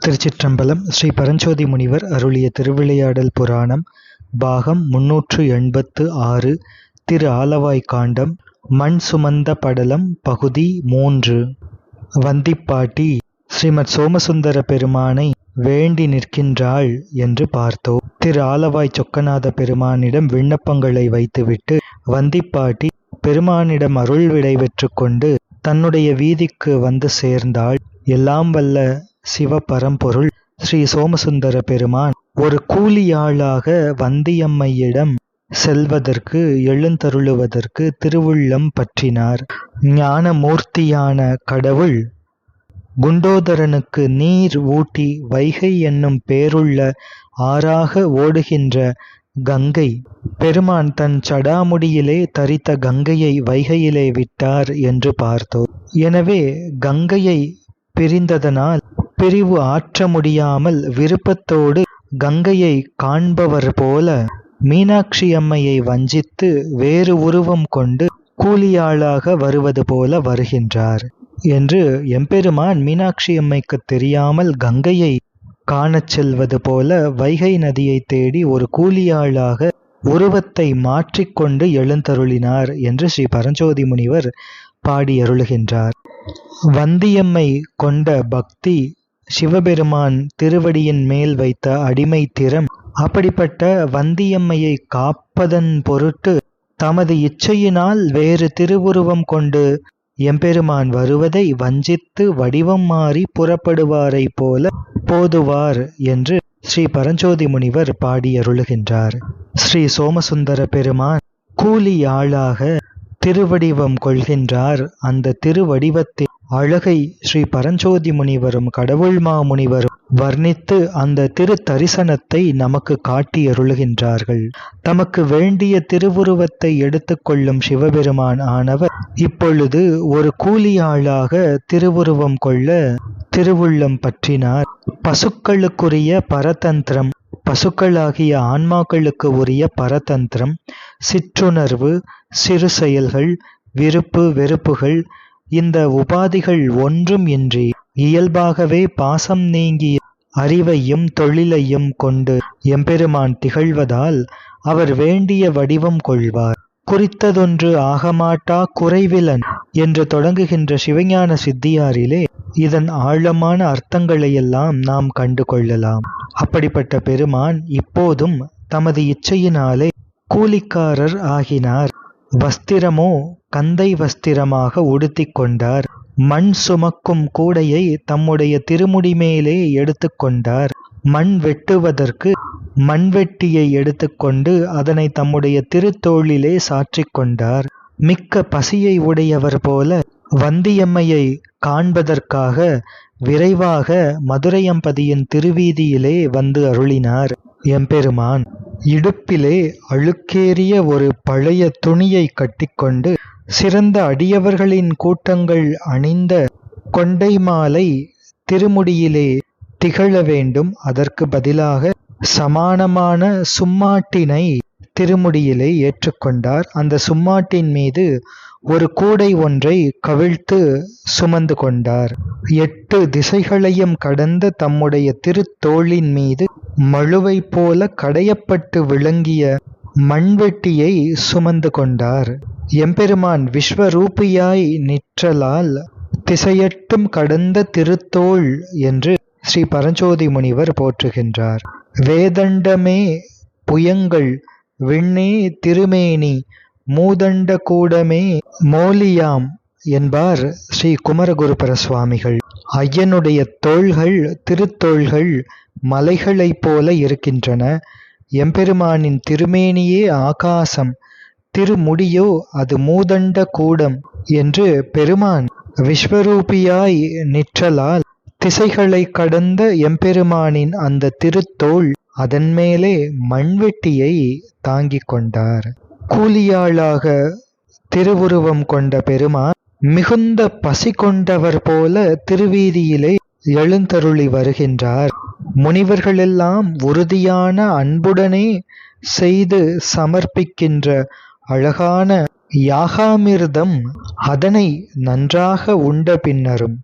திருச்சிற்றம்பலம். ஸ்ரீ பரஞ்சோதி முனிவர் அருளிய திருவிளையாடல் புராணம் பாகம் 386 திரு ஆலவாய் காண்டம் மண் சுமந்த படலம் பகுதி 3. வந்திப்பாட்டி ஸ்ரீமத் சோமசுந்தர பெருமானை வேண்டி நிற்கின்றாள் என்று பார்த்தோம். திரு ஆலவாய் சொக்கநாத பெருமானிடம் விண்ணப்பங்களை வைத்துவிட்டு வந்திப்பாட்டி பெருமானிடம் அருள் விடை பெற்று கொண்டு தன்னுடைய வீதிக்கு வந்து சேர்ந்தாள். எல்லாம் வல்ல சிவபரம்பொருள் ஸ்ரீ சோமசுந்தர பெருமான் ஒரு கூலியாளாக வந்தியம்மையிடம் செல்வதற்கு எழுந்தருளுவதற்கு திருவுள்ளம் பற்றினார். ஞானமூர்த்தியான கடவுள் குண்டோதரனுக்கு நீர் ஊட்டி வைகை என்னும் பேருள்ள ஆறாக ஓடுகின்ற கங்கை பெருமான் தன் சடாமுடியிலே தரித்த கங்கையை வைகையிலே விட்டார் என்று பார்த்தோம். எனவே கங்கையை பிரிந்ததனால் பிரிவு ஆற்ற முடியாமல் விருப்பத்தோடு கங்கையை காண்பவர் போல மீனாட்சி அம்மையை வஞ்சித்து வேறு உருவம் கொண்டு கூலியாளாக வருவது போல வருகின்றார் என்று எம்பெருமான் மீனாட்சி அம்மைக்கு தெரியாமல் கங்கையை காணச் செல்வது போல வைகை நதியை தேடி ஒரு கூலியாளாக உருவத்தை மாற்றிக்கொண்டு எழுந்தருளினார் என்று ஸ்ரீ பரஞ்சோதி முனிவர் பாடி அருளுகின்றார். வந்தியம்மை கொண்ட பக்தி சிவபெருமான் திருவடியின் மேல் வைத்த அடிமை திறம். அப்படிப்பட்ட வந்தியம்மையை காப்பதன் பொருட்டு தமது இச்சையினால் வேறு திருவுருவம் கொண்டு எம்பெருமான் வருவதை வஞ்சித்து வடிவம் மாறி புறப்படுவாரை போல போதுவார் என்று ஸ்ரீ பரஞ்சோதி முனிவர் பாடி அருளுகின்றார். ஸ்ரீ சோமசுந்தர பெருமான் கூலியாளாக திருவடிவம் கொள்கின்றார். அந்த திருவடிவத்தின் அழகை ஸ்ரீ பரஞ்சோதி முனிவரும் கடவுள் மாமுனிவரும் வர்ணித்து அந்த திரு தரிசனத்தை நமக்கு காட்டி அருளுகின்றார்கள். தமக்கு வேண்டிய திருவுருவத்தை எடுத்துக்கொள்ளும் சிவபெருமான் ஆனவர் இப்பொழுது ஒரு கூலியாளாக திருவுருவம் கொள்ள திருவுள்ளம் பற்றினார். பசுக்களுக்குரிய பரதந்திரம், பசுக்களாகிய ஆன்மாக்களுக்கு உரிய பரதந்திரம், சிற்றுணர்வு, சிறு செயல்கள், விருப்பு வெறுப்புகள், இந்த உபாதிகள் ஒன்றும் இன்றி இயல்பாகவே பாசம் நீங்கிய அறிவையும் தொழிலையும் கொண்டு எம்பெருமான் திகழ்வதால் அவர் வேண்டிய வடிவம் கொள்வார். குறித்ததொன்று ஆகமாட்டா குறைவிலன் என்று தொடங்குகின்ற சிவஞான சித்தியாரிலே இதன் ஆழமான அர்த்தங்களையெல்லாம் நாம் கண்டு கொள்ளலாம். அப்படிப்பட்ட பெருமான் இப்போதும் தமது இச்சையினாலே கூலிக்காரர் ஆகினார். வஸ்திரமோ கந்தை வஸ்திரமாக உடுத்தி கொண்டார். மண் சுமக்கும் கூடையை தம்முடைய திருமுடி மேலே எடுத்துக்கொண்டார். மண் வெட்டுவதற்கு மண்வெட்டியை எடுத்துக்கொண்டு அதனை தம்முடைய திருத்தோளிலே சாற்றிக் கொண்டார். மிக்க பசியை உடையவர் போல வந்தியம்மையை காண்பதற்காக விரைவாக மதுரையம்பதியின் திருவீதியிலே வந்து அருளினார் எம்பெருமான். இடுப்பிலே அழுக்கேறிய ஒரு பழைய துணியை கட்டிக்கொண்டு சிறந்த அடியவர்களின் கூட்டங்கள் அணிந்த கொண்டை மாலை திருமுடியிலே திகழ வேண்டும். அதற்கு பதிலாக சமானமான சும்மாட்டினை திருமுடியிலே ஏற்றுக்கொண்டார். அந்த சும்மாட்டின் மீது ஒரு கூடை ஒன்றை கவிழ்த்து சுமந்து கொண்டார். 8 திசைகளையும் கடந்த தம்முடைய திருத்தோளின் மீது மழுவை போல கடையப்பட்டு விளங்கிய மண்வெட்டியை சுமந்து கொண்டார். எம்பெருமான் விஸ்வரூபியாய் நிற்றலால் திசையட்டும் கடந்த திருத்தோள் என்று ஸ்ரீ பரஞ்சோதி முனிவர் போற்றுகின்றார். வேதண்டமே புயங்கள் விண்ணே திருமேனி மூதண்ட கூடமே மோலியாம் என்பார் ஸ்ரீ குமரகுருபர சுவாமிகள். ஐயனுடைய தோள்கள் திருத்தோள்கள் மலைகளைப் போல இருக்கின்றன. எம்பெருமானின் திருமேனியே ஆகாசம், திருமுடியோ அது மூதண்ட கூடம் என்று பெருமான் விஸ்வரூபியாய் நிற்றலால் திசைகளை கடந்த எம்பெருமானின் அந்த திருத்தோள் அதன் மேலே மண்வெட்டியை தாங்கிக் கொண்டார். கூலியாளாக திருவுருவம் கொண்ட பெருமான் மிகுந்த பசி கொண்டவர் போல திருவீதியிலே எழுந்தருளி வருகின்றார். முனிவர்களெல்லாம் உறுதியான அன்புடனே செய்து சமர்ப்பிக்கின்ற அழகான யாகாமிர்தம் அதனை நன்றாக உண்ட பின்னரும்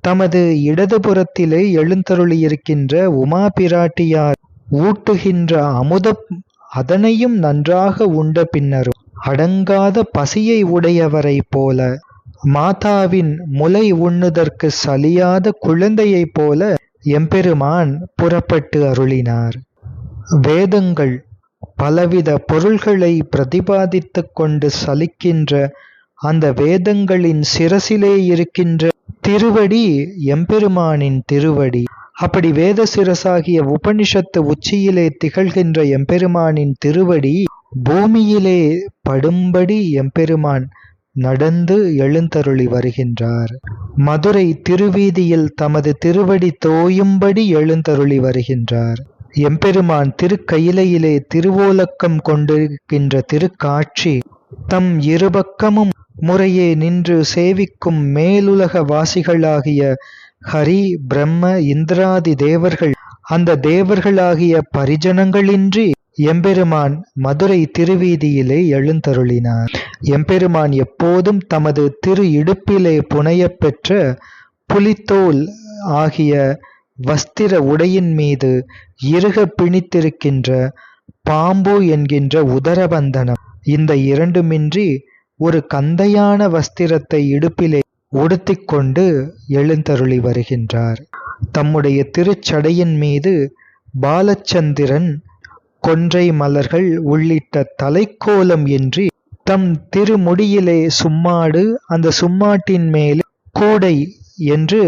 தமது இடதுபுறத்திலே எழுந்தருளியிருக்கின்ற உமா பிராட்டியார் ஊட்டுகின்ற அமுதம் அதனையும் நன்றாக உண்ட பின்னரும் அடங்காத பசியை உடையவரைப் போல, மாதாவின் முலை உண்ணுதற்கு சலியாத குழந்தையைப் போல எம்பெருமான் புறப்பட்டு அருளினார். வேதங்கள் பலவித பொருள்களை பிரதிபாதித்துக் கொண்டு சலிக்கின்ற அந்த வேதங்களின் சிரசிலே இருக்கின்ற திருவடி எம்பெருமானின் திருவடி. அப்படி வேத சிரசாகிய உபனிஷத்து உச்சியிலே திகழ்கின்ற எம்பெருமானின் திருவடி பூமியிலே படும்படி எம்பெருமான் நடந்து எழுந்தருளி வருகின்றார். மதுரை திருவீதியில் தமது திருவடி தோயும்படி எழுந்தருளி வருகின்றார். எம்பெருமான் திருக்கயிலையிலே திருவோலக்கம் கொண்டிருக்கின்ற திருக்காட்சி தம் இருபக்கமும் முறையே நின்று சேவிக்கும் மேலுலக வாசிகளாகிய ஹரி, பிரம்ம, இந்திராதி தேவர்கள், அந்த தேவர்களாகிய பரிஜனங்களின்றி எம்பெருமான் மதுரை திருவீதியிலே எழுந்தருளினார். எம்பெருமான் எப்போதும் தமது திரு இடுப்பிலே புனையப் பெற்ற புலித்தோல் ஆகிய வஸ்திர உடையின் மீது இறுக பிணித்திருக்கின்ற பாம்பு என்கின்ற உதரபந்தனம், இந்த இரண்டுமின்றி ஒரு கந்தையான வஸ்திரத்தை இடுப்பிலே உடுத்திக்கொண்டு எழுந்தருளி வருகின்றார். தம்முடைய திருச்சடையின் மீது பாலச்சந்திரன், கொன்றை மலர்கள் உள்ளிட்ட தலைக்கோலம் இன்றி தம் திருமுடியிலே சும்மாடு, அந்த சும்மாட்டின் மேலே கூடை என்று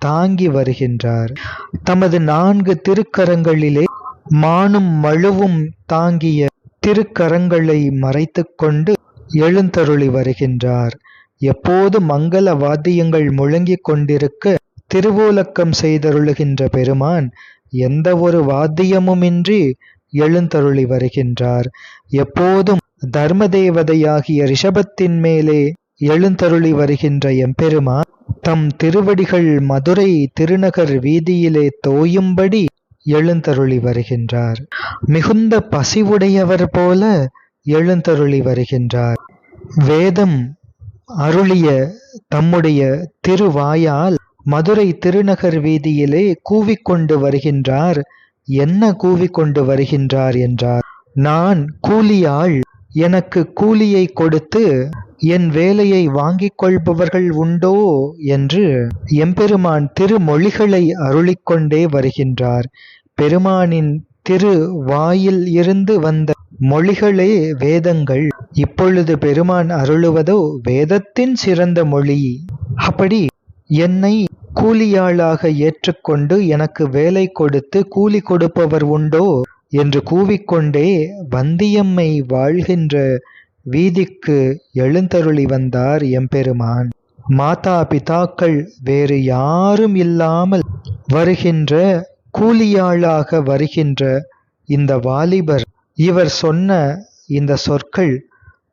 தாங்கி வருகின்றார். தமது 4 திருக்கரங்களிலே மானும் மழுவும் தாங்கிய திருக்கரங்களை மறைத்து கொண்டு எழுந்தருளி வருகின்றார். எப்போது மங்கள வாத்தியங்கள் முழங்கிக் கொண்டிருக்க திருவோலக்கம் செய்தருளுகின்ற பெருமான் எந்த ஒரு வாத்தியமுமின்றி எழுந்தருளி வருகின்றார். எப்போதும் தர்மதேவதையாகிய ரிஷபத்தின் மேலே எழுந்தருளி வருகின்ற எம்பெருமான் தம் திருவடிகள் மதுரை திருநகர் வீதியிலே தோயும்படி எழுந்தருளி வருகின்றார். மிகுந்த பசிவுடையவர் போல எழுந்தருளி வருகின்றார். வேதம் அருளிய தம்முடைய திருவாயால் மதுரை திருநகர் வீதியிலே கூவிக்கொண்டு வருகின்றார். என்ன கூவிக்கொண்டு வருகின்றார் என்றார், நான் கூலியாள், எனக்கு கூலியை கொடுத்து என் வேலையை வாங்கிக் கொள்பவர்கள் உண்டோ என்று எம்பெருமான் திருமொழிகளை அருளிக்கொண்டே வருகின்றார். பெருமானின் திரு வாயில் இருந்து வந்த மொழிகளே வேதங்கள். இப்பொழுது பெருமான் அருளுவதோ வேதத்தின் சிறந்த மொழி. அப்படி என்னை கூலியாளாக ஏற்றுக்கொண்டு எனக்கு வேலை கொடுத்து கூலி கொடுப்பவர் உண்டோ என்று கூவிக்கொண்டே வந்தியம்மை வாழ்கின்ற வீதிக்கு எழுந்தருளி வந்தார் எம்பெருமான். மாதா பிதாக்கள் வேறு யாரும் இல்லாமல் வருகின்ற கூலியாளாக வருகின்ற இந்த வாலிபர், இவர் சொன்ன இந்த சொற்கள்,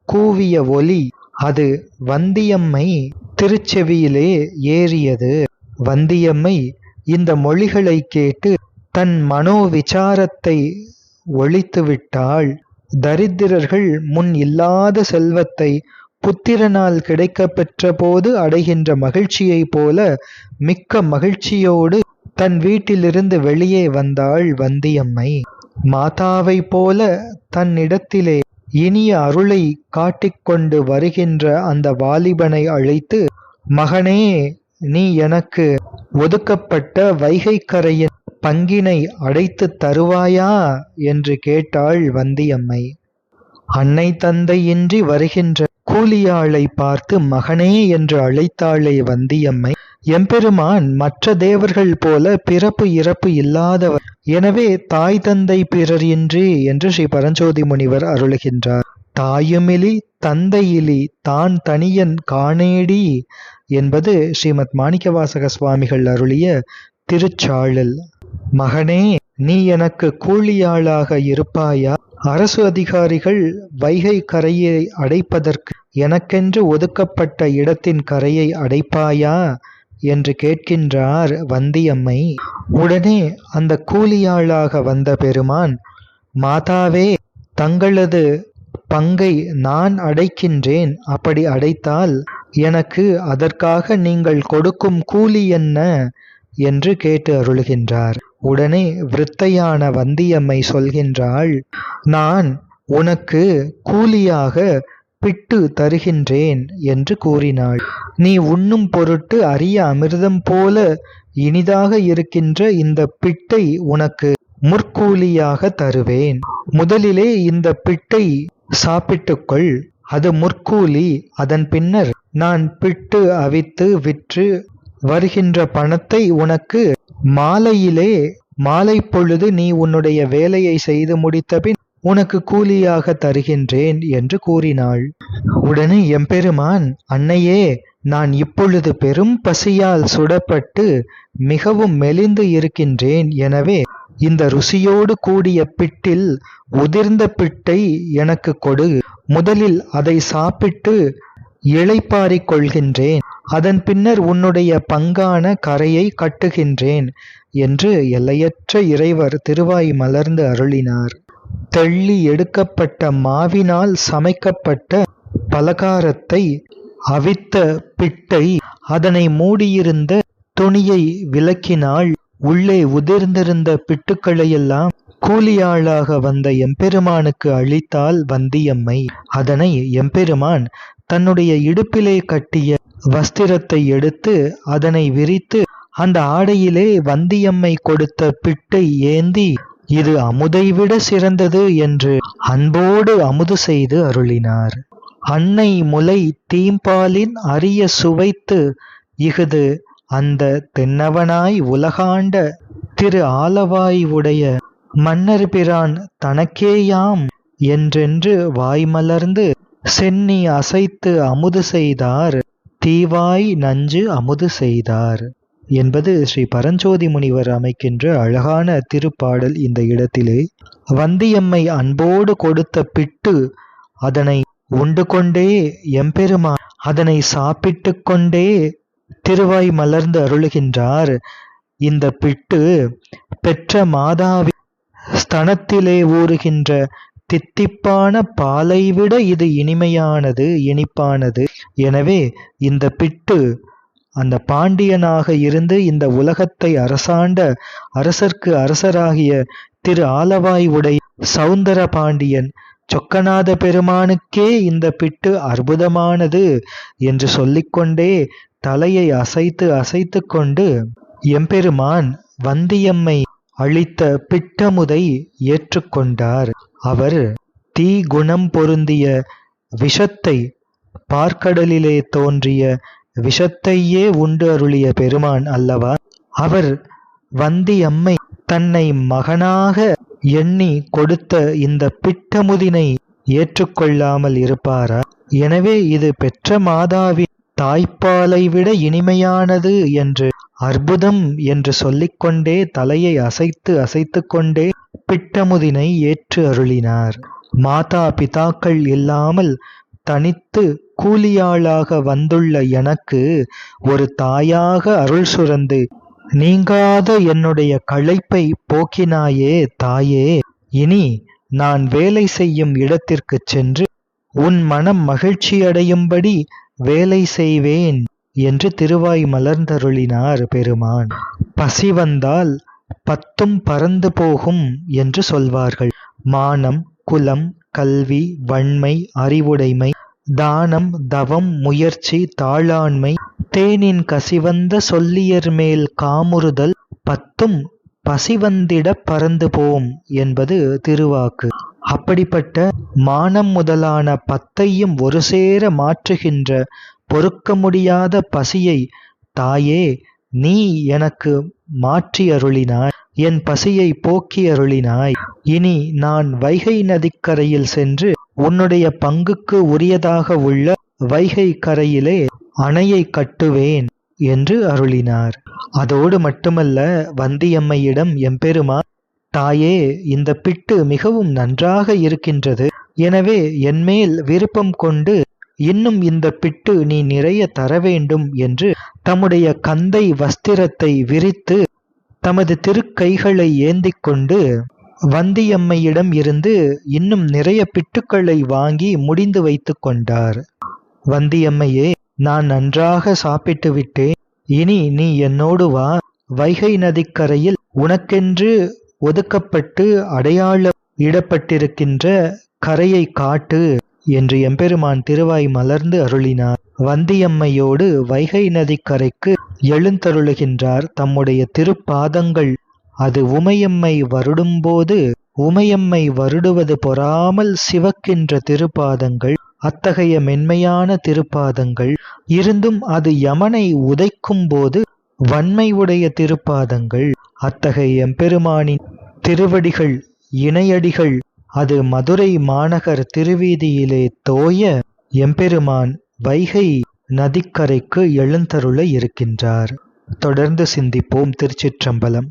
கூவிய ஒலி, அது வந்தியம்மை திருச்செவியிலே ஏறியது. வந்தியம்மை இந்த மொழிகளை கேட்டு தன் மனோவிசாரத்தை ஒழித்துவிட்டாள். தரித்திரர்கள் முன் இல்லாத செல்வத்தை புத்திரனால் கிடைக்கப் பெற்ற போது அடைகின்ற மகிழ்ச்சியைப் போல மிக்க மகிழ்ச்சியோடு தன் வீட்டிலிருந்து வெளியே வந்தாள் வந்தியம்மை. மாதாவைப் போல தன்னிடத்திலே இனிய அருளை காட்டிக்கொண்டு வருகின்ற அந்த வாலிபனை அழைத்து, மகனே, நீ எனக்கு ஒதுக்கப்பட்ட வைகைக்கரையின் பங்கினை அடைத்து தருவாயா என்று கேட்டாள் வந்தியம்மை. அன்னை தந்தையின்றி வருகின்ற கூலியாளை பார்த்து மகனே என்று அழைத்தாளே வந்தியம்மை. எம்பெருமான் மற்ற தேவர்கள் போல பிறப்பு இறப்பு இல்லாதவர், எனவே தாய் தந்தை பிறர் இன்றி என்று ஸ்ரீ பரஞ்சோதி முனிவர் அருளுகின்றார். தாயுமிலி தந்தையிலி தான் தனியன் காணேடி என்பது ஸ்ரீமத் மாணிக்கவாசக சுவாமிகள் அருளிய திருச்சாழல். மகனே, நீ எனக்கு கூலியாளாக இருப்பாயா? அரசு அதிகாரிகள் வைகை கரையை அடைப்பதற்கு எனக்கென்று ஒதுக்கப்பட்ட இடத்தின் கரையை அடைப்பாயா என்று கேட்கின்றார் வந்தியம்மை. உடனே அந்த கூலியாளாக வந்த பெருமான், மாதாவே, தங்களது பங்கை நான் அடைக்கின்றேன். அப்படி அடைத்தால் எனக்கு அதற்காக நீங்கள் கொடுக்கும் கூலி என்ன என்று கேட்டு அருளுகின்றார். உடனே விருத்தையான வந்தியம்மை சொல்கின்றாள், நான் உனக்கு கூலியாக பிட்டு தருகின்றேன் என்று கூறினாள். நீ உண்ணும் பொருட்டு அரிய அமிர்தம் போல இனிதாக இருக்கின்ற இந்த பிட்டை உனக்கு முற்கூலியாக தருவேன். முதலிலே இந்த பிட்டை சாப்பிட்டுக்கொள், அது முற்கூலி. அதன் பின்னர் நான் பிட்டு அவித்து விற்று வருகின்ற பணத்தை உனக்கு மாலை பொழுது நீ உன்னுடைய வேலையை செய்து முடித்தபின் உனக்கு கூலியாக தருகின்றேன் என்று கூறினாள். உடனே எம்பெருமான், அன்னையே, நான் இப்பொழுது பெரும் பசியால் சுடப்பட்டு மிகவும் மெலிந்து இருக்கின்றேன். எனவே இந்த ருசியோடு கூடிய பிட்டில் உதிர்ந்த பிட்டை எனக்கு கொடு. முதலில் அதை சாப்பிட்டு இளைப்பாறிக் கொள்கின்றேன். அதன் பின்னர் உன்னுடைய பங்கான கரையை கட்டுகின்றேன் என்று எல்லையற்ற இறைவர் திருவாய் மலர்ந்து அருளினார். தெள்ளி எடுக்கப்பட்ட மாவினால் சமைக்கப்பட்ட பலகாரத்தை, அவித்த பிட்டை, அதனை மூடியிருந்த துணியை விலக்கினாள். உள்ளே உதிர்ந்திருந்த பிட்டுக்களையெல்லாம் கூலியாளாக வந்த எம்பெருமானுக்கு அளித்தாள் வந்தியம்மை. அதனை எம்பெருமான் தன்னுடைய இடுப்பிலே கட்டிய வஸ்திரத்தை எடுத்து அதனை விரித்து அந்த ஆடையிலே வந்தியம்மை கொடுத்த பிட்டை ஏந்தி, இது அமுதை விட சிறந்தது என்று அன்போடு அமுது செய்து அருளினார். அன்னை முலை தீம்பாலின் அரிய சுவைத்து இஃது அந்த தென்னவனாய் உலகாண்ட திரு ஆலவாய் உடைய மன்னர் பிரான் தனக்கேயாம் என்றென்று வாய்மலர்ந்து சென்னி அசைத்து அமுது செய்தார், தீவாய் நஞ்சு அமுது செய்தார் என்பது ஸ்ரீ பரஞ்சோதி முனிவர் அமைக்கின்ற அழகான திருப்பாடல். இந்த இடத்திலே வந்தியம்மை அன்போடு கொடுத்த பிட்டு, அதனை உண்டு கொண்டே எம்பெருமான் அதனை சாப்பிட்டு கொண்டே திருவாய் மலர்ந்து அருளுகின்றார். இந்த பிட்டு பெற்ற மாதாவின் ஸ்தனத்திலே ஊறுகின்ற தித்திப்பான பாலை விட இது இனிமையானது, இனிப்பானது. எனவே இந்த பிட்டு அந்த பாண்டியனாக இருந்து இந்த உலகத்தை அரசாண்ட அரசர்க்கு அரசராகிய திரு ஆலவாய் உடைய சௌந்தர பாண்டியன் சொக்கநாத பெருமானுக்கே இந்த பிட்டு அற்புதமானது என்று சொல்லிக்கொண்டே தலையை அசைத்து அசைத்து கொண்டு எம்பெருமான் வந்தியம்மை அளித்த பிட்டமுதை ஏற்றுக்கொண்டார். அவர் தீ குணம் பொருந்திய விஷத்தை, பார்க்கடலிலே தோன்றிய விஷத்தையே உண்டு அருளிய பெருமான் அல்லவா? அவர் வந்தியம்மை தன்னை மகனாக எண்ணி கொடுத்த இந்த பிட்டமுதினை ஏற்றுக்கொள்ளாமல் இருப்பாரா? எனவே இது பெற்ற மாதாவின் தாய்ப்பாலை விட இனிமையானது என்று, அற்புதம் என்று சொல்லிக்கொண்டே தலையை அசைத்து அசைத்து கொண்டே பிட்டமுதினை ஏற்று அருளினார். மாதா பிதாக்கள் இல்லாமல் தனித்து கூலியாளாக வந்துள்ள எனக்கு ஒரு தாயாக அருள் சுரந்து நீங்காத என்னுடைய களைப்பை போக்கினாயே தாயே. இனி நான் வேலை செய்யும் இடத்திற்கு சென்று உன் மனம் மகிழ்ச்சியடையும்படி வேலை செய்வேன் என்று திருவாய் மலர்ந்தருளினார் பெருமான். பசி வந்தால் பத்தும் பறந்து போகும் என்று சொல்வார்கள். மானம், குலம், கல்வி, வன்மை, அறிவுடைமை, தானம், தவம், முயற்சி, தாளாண்மை, தேனின் கசிவந்த சொல்லியர் மேல் காமுறுதல் பத்தும் பசிவந்திட பறந்து போம் என்பது திருவாக்கு. அப்படிப்பட்ட மானம் முதலான பத்தையும் ஒரு சேர மாற்றுகின்ற பொறுக்க முடியாத பசியை தாயே நீ எனக்கு மாற்றி அருளினாய், என் பசியை போக்கி அருளினாய். இனி நான் வைகை நதிக்கரையில் சென்று உன்னுடைய பங்குக்கு உரியதாக உள்ள வைகை கரையிலே அணையை கட்டுவேன் என்று அருளினார். அதோடு மட்டுமல்ல, வந்தியம்மையிடம் எம்பெருமான், தாயே இந்த பிட்டு மிகவும் நன்றாக இருக்கின்றது, எனவே என்மேல் விருப்பம் கொண்டு இன்னும் இந்த பிட்டு நீ நிறைய தர வேண்டும் என்று தம்முடைய கந்தை வஸ்திரத்தை விரித்து தமது திருக்கைகளை ஏந்திக் கொண்டு வந்தியம்மையிடம் இருந்து இன்னும் நிறைய பிட்டுக்களை வாங்கி முடிந்து வைத்து கொண்டார். வந்தியம்மையே, நான் நன்றாக சாப்பிட்டு விட்டேன். இனி நீ என்னோடு வா. வைகை நதிக்கரையில் உனக்கென்று ஒதுக்கப்பட்டு அடையாளம் இடப்பட்டிருக்கின்ற கரையை காட்டு என்று எம்பெருமான் திருவாய் மலர்ந்து அருளினார். வந்தியம்மையோடு வைகை நதிக்கரைக்கு எழுந்தருளுகின்றார். தம்முடைய திருப்பாதங்கள் அது உமையம்மை வருடும்போது உமையம்மை வருடுவது பொறாமல் சிவக்கின்ற திருப்பாதங்கள். அத்தகைய மென்மையான திருப்பாதங்கள் இருந்தும் அது யமனை உதைக்கும் போது வன்மை உடைய திருப்பாதங்கள். அத்தகைய எம்பெருமானின் திருவடிகள் இணையடிகள் அது மதுரை மாநகர் திருவீதியிலே தோய எம்பெருமான் வைகை நதிக்கரைக்கு எழுந்தருள இருக்கின்றார். தொடர்ந்து சிந்திப்போம். திருச்சிற்றம்பலம்.